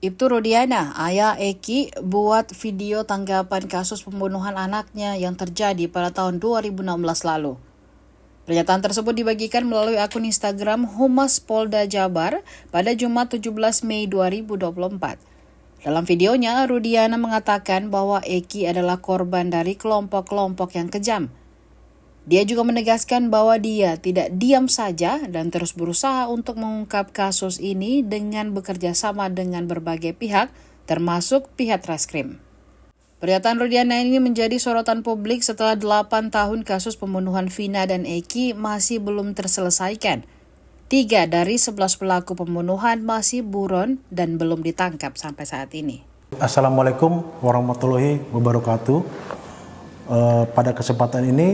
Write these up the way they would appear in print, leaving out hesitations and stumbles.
Ibtu Rudiana, ayah Eki, buat video tanggapan kasus pembunuhan anaknya yang terjadi pada tahun 2016 lalu. Pernyataan tersebut dibagikan melalui akun Instagram Humas Polda Jabar pada Jumat 17 Mei 2024. Dalam videonya, Rudiana mengatakan bahwa Eki adalah korban dari kelompok-kelompok yang kejam. Dia juga menegaskan bahwa dia tidak diam saja dan terus berusaha untuk mengungkap kasus ini dengan bekerja sama dengan berbagai pihak, termasuk pihak Reskrim. Pernyataan Rudiana ini menjadi sorotan publik setelah 8 tahun kasus pembunuhan Vina dan Eki masih belum terselesaikan. 3 dari 11 pelaku pembunuhan masih buron dan belum ditangkap sampai saat ini. Assalamualaikum warahmatullahi wabarakatuh. Pada kesempatan ini,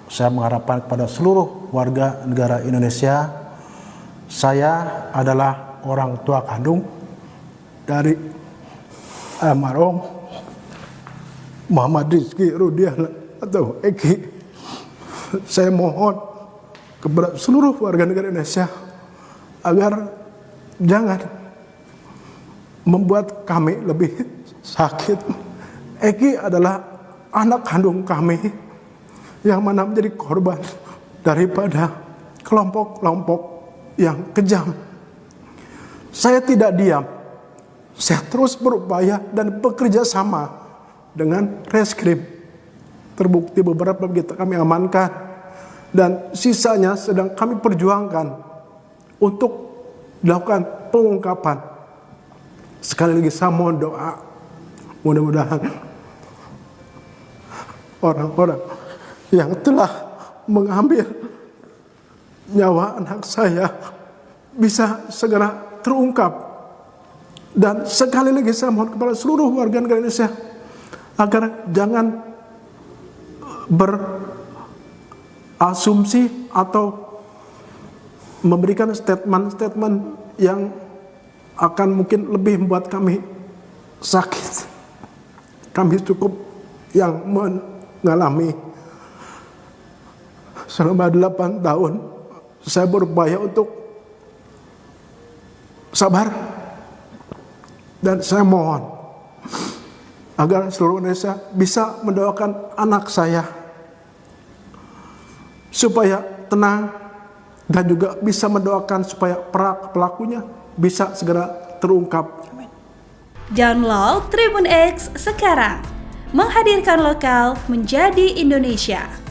saya mengharapkan kepada seluruh warga negara Indonesia, saya adalah orang tua kandung dari almarhum Muhammad Rizky Rudiana atau Eki. Saya mohon kepada seluruh warga negara Indonesia agar jangan membuat kami lebih sakit. Eki adalah anak kandung kami yang mana menjadi korban daripada kelompok-kelompok yang kejam. Saya tidak diam, saya terus berupaya dan bekerja sama dengan Reskrim. Terbukti beberapa kami amankan dan sisanya sedang kami perjuangkan untuk dilakukan pengungkapan. Sekali lagi saya mohon doa, mudah-mudahan orang-orang yang telah mengambil nyawa anak saya bisa segera terungkap. Dan sekali lagi saya mohon kepada seluruh warga negara Indonesia agar jangan berasumsi atau memberikan statement-statement yang akan mungkin lebih membuat kami sakit. Kami cukup yang mengalami selama 8 tahun saya berupaya untuk sabar, dan saya mohon agar seluruh Indonesia bisa mendoakan anak saya supaya tenang dan juga bisa mendoakan supaya pelakunya bisa segera terungkap. Download Tribun X sekarang, menghadirkan lokal menjadi Indonesia.